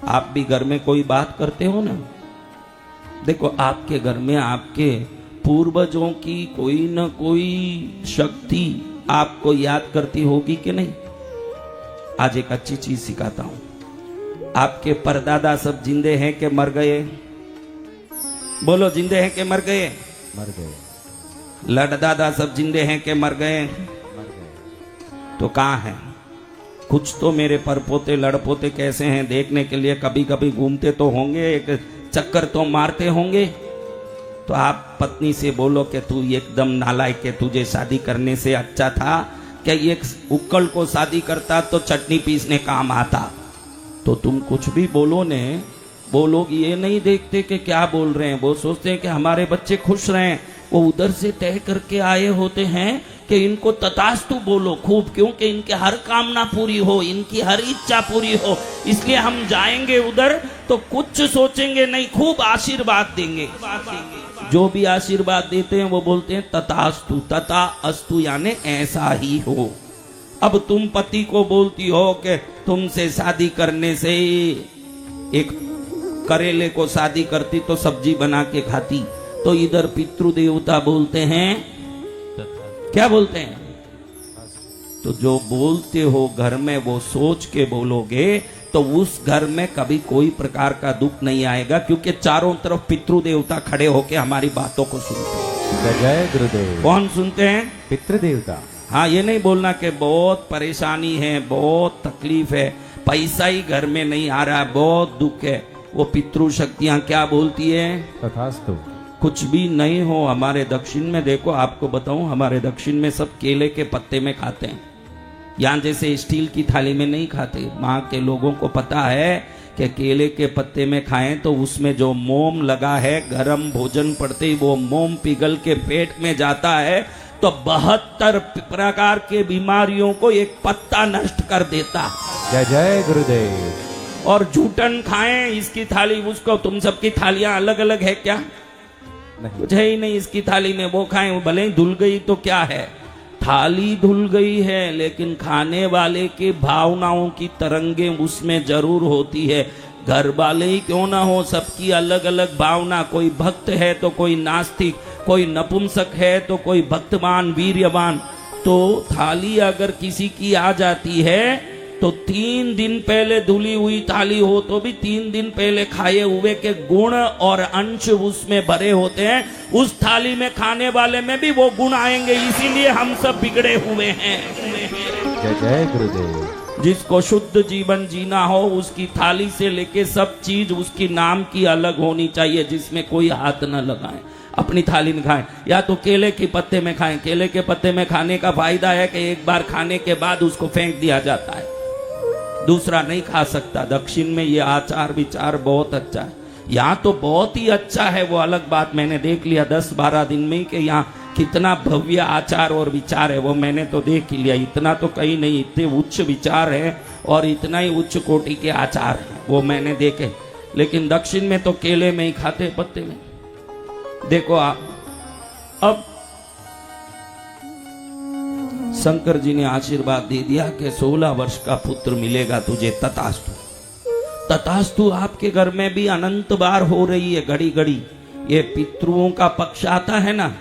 आप भी घर में कोई बात करते हो ना, देखो आपके घर में आपके पूर्वजों की कोई न कोई शक्ति आपको याद करती होगी कि नहीं। आज एक अच्छी चीज सिखाता हूं। आपके परदादा सब जिंदे हैं कि मर गए? बोलो, जिंदे हैं कि मर गए? मर गए। लड़दादा सब जिंदे हैं कि मर गए? मर गए। तो कहाँ हैं? कुछ तो मेरे परपोते लड़पोते कैसे हैं देखने के लिए कभी कभी घूमते तो होंगे, एक चक्कर तो मारते होंगे। तो आप पत्नी से बोलो कि तू एकदम नालायक है, तुझे शादी करने से अच्छा था कि एक उक्कड़ को शादी करता तो चटनी पीसने काम आता। तो तुम कुछ भी बोलो ने, वो लोग ये नहीं देखते कि क्या बोल रहे हैं, वो सोचते हैं कि हमारे बच्चे खुश रहें। वो उधर से तय करके आए होते हैं कि इनको तथास्तु बोलो खूब, क्योंकि इनके हर कामना पूरी हो, इनकी हर इच्छा पूरी हो। इसलिए हम जाएंगे उधर तो कुछ सोचेंगे नहीं, खूब आशीर्वाद देंगे। जो भी आशीर्वाद देते हैं वो बोलते हैं तथास्तु, तथा अस्तु यानी ऐसा ही हो। अब तुम पति को बोलती हो कि तुमसे शादी करने से एक करेले को शादी करती तो सब्जी बना के खाती, तो इधर पितृदेवता बोलते हैं, क्या बोलते हैं? तो जो बोलते हो घर में वो सोच के बोलोगे तो उस घर में कभी कोई प्रकार का दुख नहीं आएगा, क्योंकि चारों तरफ पितृदेवता खड़े होके हमारी बातों को सुनते हैं। जय गुरुदेव। कौन सुनते हैं? पितृदेवता। हाँ, ये नहीं बोलना कि बहुत परेशानी है, बहुत तकलीफ है, पैसा ही घर में नहीं आ रहा है, बहुत दुख है। वो पितृ शक्तियां क्या बोलती है? तथास्तु। कुछ भी नहीं हो। हमारे दक्षिण में देखो, आपको बताऊं, हमारे दक्षिण में सब केले के पत्ते में खाते हैं। यहाँ जैसे स्टील की थाली में नहीं खाते। वहाँ के लोगों को पता है कि केले के पत्ते में खाएं तो उसमें जो मोम लगा है, गरम भोजन पड़ते ही वो मोम पिघल के पेट में जाता है तो 72 प्रकार के बीमारियों को एक पत्ता नष्ट कर देता है। जय जय गुरुदेव। और जूठन खाएं इसकी थाली, उसको, तुम सबकी थालियां अलग अलग है क्या? नहीं। कुछ है ही नहीं इसकी थाली में, वो खाएं, वो भले ही धुल गई तो क्या है, थाली धुल गई है, लेकिन खाने वाले की भावनाओं की तरंगे उसमें जरूर होती है। घर वाले ही क्यों ना हो, सबकी अलग अलग भावना। कोई भक्त है तो कोई नास्तिक, कोई नपुंसक है तो कोई भक्तवान वीर्यवान। तो थाली अगर किसी की आ जाती है तो 3 दिन पहले धुली हुई थाली हो तो भी 3 दिन पहले खाए हुए के गुण और अंश उसमें भरे होते हैं। उस थाली में खाने वाले में भी वो गुण आएंगे, इसीलिए हम सब बिगड़े हुए हैं। जय जय गुरुदेव। जिसको शुद्ध जीवन जीना हो उसकी थाली से लेके सब चीज उसकी नाम की अलग होनी चाहिए, जिसमें कोई हाथ न लगाए। अपनी थाली में खाएं या तो केले के पत्ते में खाएं। केले के पत्ते में खाने का फायदा है कि एक बार खाने के बाद उसको फेंक दिया जाता है, दूसरा नहीं खा सकता। दक्षिण में ये आचार विचार बहुत अच्छा है। यहाँ तो बहुत ही अच्छा है, वो अलग बात। मैंने देख लिया 10-12 दिन में कि यहाँ कितना भव्य आचार और विचार है, वो मैंने तो देख ही लिया। इतना तो कहीं नहीं, इतने उच्च विचार है और इतना ही उच्च कोटि के आचार है, वो मैंने देखे। लेकिन दक्षिण में तो केले में ही खाते, पत्ते में। देखो आप, अब शंकर जी ने आशीर्वाद दे दिया कि 16 वर्ष का पुत्र मिलेगा तुझे, तथास्तु। तथास्तु आपके घर में भी अनंत बार हो रही है, घड़ी घड़ी। ये पितृओं का पक्ष आता है ना,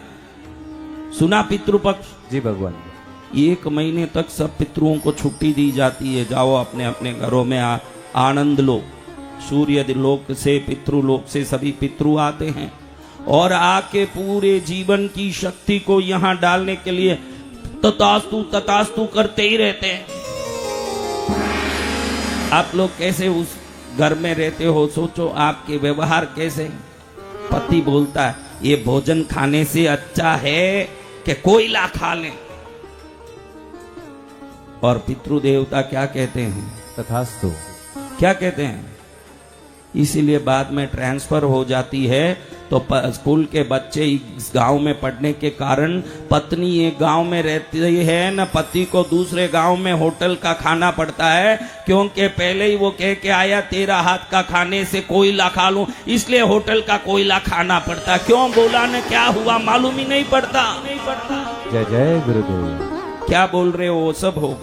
सुना पितृपक्ष? जी भगवान। 1 महीने तक सब पितृओं को छुट्टी दी जाती है, जाओ अपने अपने घरों में आनंद लो। सूर्य लोक से, पितृलोक से सभी पितृ आते हैं और आके पूरे जीवन की शक्ति को यहाँ डालने के लिए तथास्तु तथास्तु करते ही रहते हैं। आप लोग कैसे उस घर में रहते हो, सोचो आपके व्यवहार कैसे। पति बोलता है ये भोजन खाने से अच्छा है कि कोयला खा लें, और पितृदेवता क्या कहते हैं? तथास्तु। क्या कहते हैं? इसीलिए बाद में ट्रांसफर हो जाती है तो स्कूल के बच्चे इस गांव में पढ़ने के कारण पत्नी एक गांव में रहती है न, पति को दूसरे गांव में होटल का खाना पड़ता है, क्योंकि पहले ही वो कह के आया तेरा हाथ का खाने से कोयला खा लूं, इसलिए होटल का कोयला खाना पड़ता। क्यों बोला ने क्या हुआ मालूम ही नहीं पड़ता। जय जय गुरुदेव। क्या बोल रहे हो, वो सब होगा।